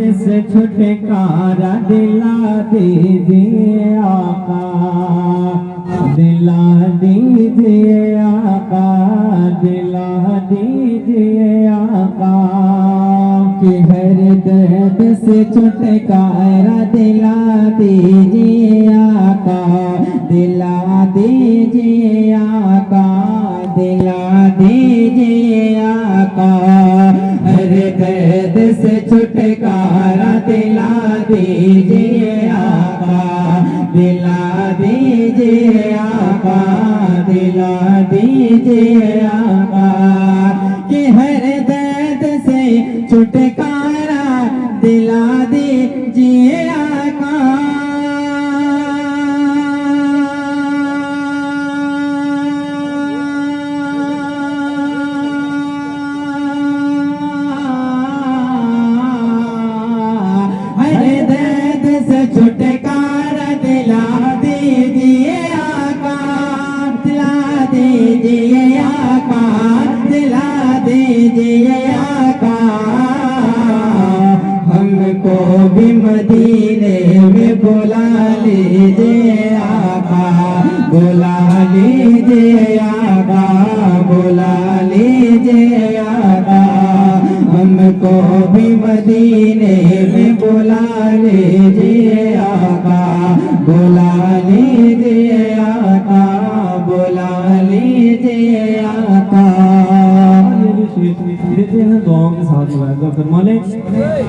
से छुटकारा दिला दीजिए आका, दिला दीजिए आका, दिला दीजिए आका। कि हर दर्द से छुटकारा दिला दीजिए आका, दिला दीजिए आका, दिला दीजिए आका। हर दर्द से छुटकारा दिला दीजिए आका, दिला दीजिए आका, दिला दीजिए आका। कि हर दर्द से छुटकारा दिला दीजिए आका। हर दर्द से छुटकारा दिला दीजिए आका, दिला दीजिए आका, दिला दीजिए आका। हमको भी मदीने में बुला लीजिए आका, बुला लीजिए आका, बुला लीजिए आका। हमको भी मदीने में बुला लीजिए आका, बुला लीजिए आका, बुला लीजिए आका। दुआओं के साथ फरमा लें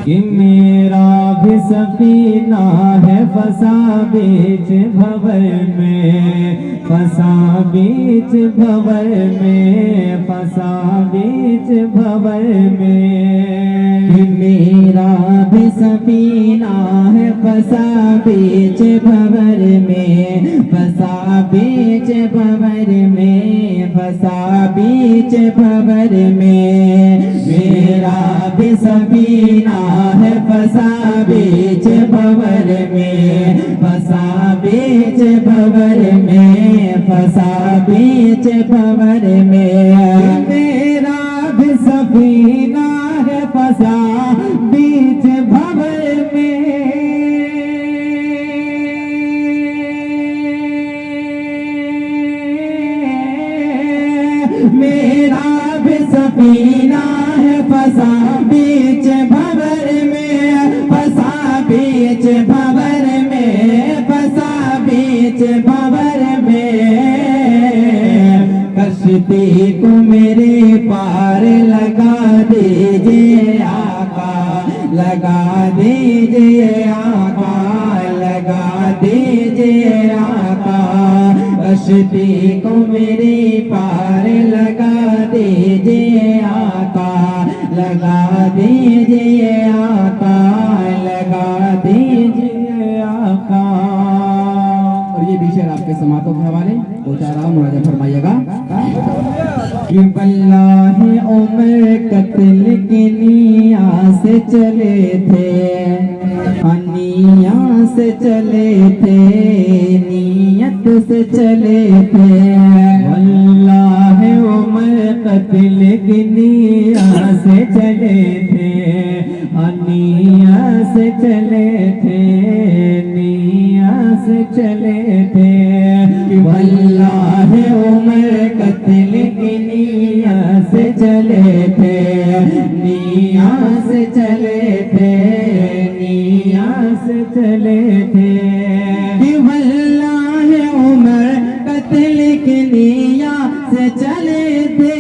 कि मेरा भी सफीना है फंसा बीच भंवर में, फंसा बीच भंवर में, फंसा बीच भंवर में। कि मेरा भी सफीना है फंसा बीच भंवर में, फंसा बीच भंवर में, फंसा बीच भंवर में। मेरा भी सफीना है फंसा बीच भंवर में, फंसा बीच भंवर में, फंसा बीच भंवर में। मेरा भी सफीना है फंसा बीच भंवर में। मेरा भी सफीना है फंसा बीच भंवर में, फंसा बीच भंवर में, फंसा बीच भंवर में। कश्ती को मेरे पार लगा दीजिए आका, लगा दीजिए आका, लगा दीजिए आका। कश्ती को मेरे पार लगा दीजिए आका, लगा दीजिए आका, लगा दीजिए आका। और ये भी शेर आपके समातों के हवाले दो चार आप मुराजा फरमाइएगा। कि वल्लाहि उमर कत्ल की निया से चले थे, निया से चले थे, नियत से चले थे। वल्लाहि उमर कत्ल की निया से चले थे, निया से चले थे, निया से चले थे। वल्लाहि उमर कत्ल की निया से चले थे, निया से चले थे, निया से चले थे। वल्लाहि उमर कत्ल की निया से चले थे।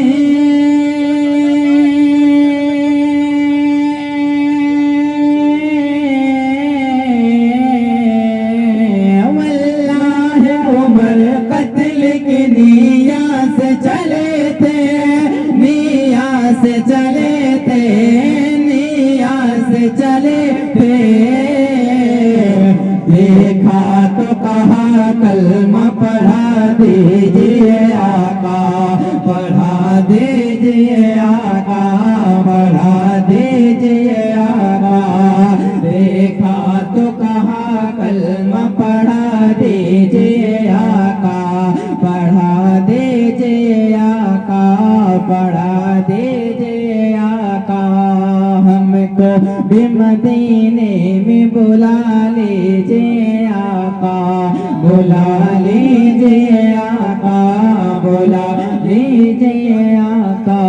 से चले थे, निया से चले थे। देखा तो कहा कलमा पढ़ा दीजिए आका, पढ़ा दीजिए आका, पढ़ा दीजिए आका। देखा तो कहा कलमा पढ़ा दीजिए आका, पढ़ा दीजिए आका, पढ़ा दीजिए आका। हमको भी मदीने मदीने में बुला लीजिए आका, बुला लीजिए आका, बुला लीजिए आका।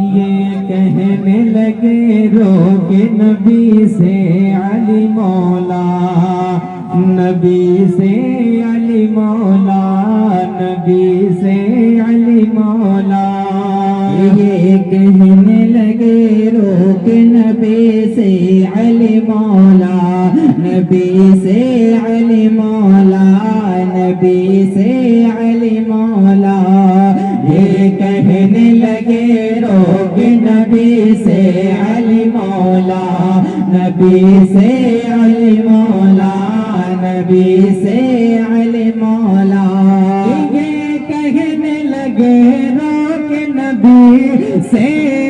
ये कहने लगे रोके नबी से अली मौला, नबी से अली मौला, नबी से अली मौला। ये कहने लगे रोके नबी से अली मौला, नबी से अली मौला, नबी से अली मौला। ये कहने लगे रोके नबी से अली मौला, नबी से अली मौला, नबी से अली मौला। ये कहने लगे रोके नबी से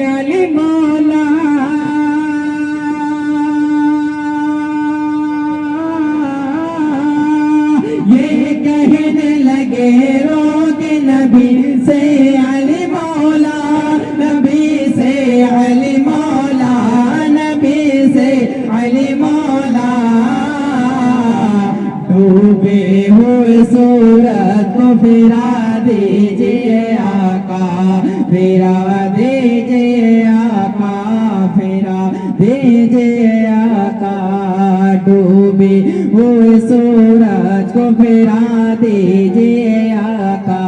अली मौला, ये कहने लगे रोके नबी से अली मौला, नबी से अली मौला, नबी से अली मौला। डूबे हुए सूरज को फिरा दीजिए आका, फिरा दीजिए आका, फिरा दीजिए आका। डूबे हुए सूरज को फिरा दीजिए आका,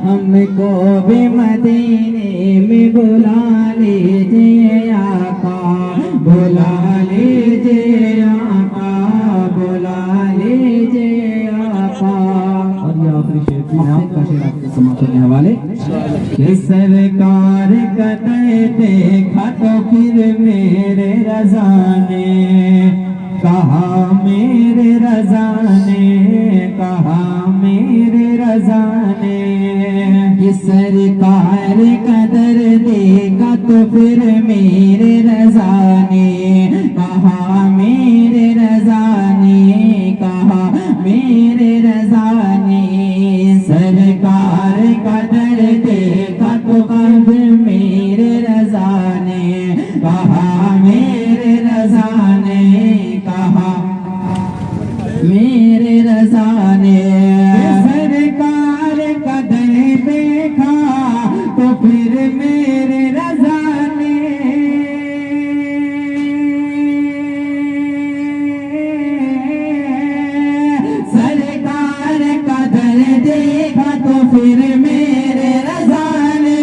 हमको भी मदीने में बुला लीजिए आका, बुला लीजिए आका, बुला लीजिए आका। और ये आखिरी शेर का शेर आपके समाप्त होने हवाले। सरकार कदर देखा तो फिर मेरे रज़ा ने कहा, मेरे रज़ा ने कहा, मेरे रज़ा ने। ये सरकार कदर देखा तो फिर मेरे रज़ा ने कहा, मेरे रज़ा ने कहा, मेरे रज़ा ने। सरकार कदर देखा तो फिर मेरे रज़ा ने कहा, मेरे रज़ा ने कहा, मेरे रज़ा ने। सरकार कदर देखा तो फिर मेरे रज़ा ने, सरकार कदर देखा तो फिर मेरे रज़ा ने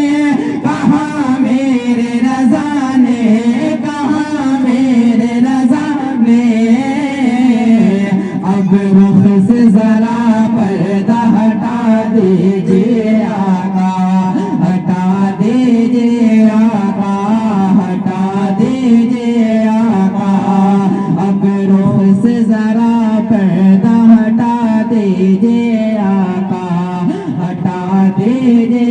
कहा, मेरे रज़ा ने कहा, मेरे रज़ा ने। अब रुख से जरा पर्दा हटा दीजिए आका, हटा दीजिए आका, हटा दीजिए आका। अब रुख से जरा पर्दा हटा दीजिए आका, हटा दीजिए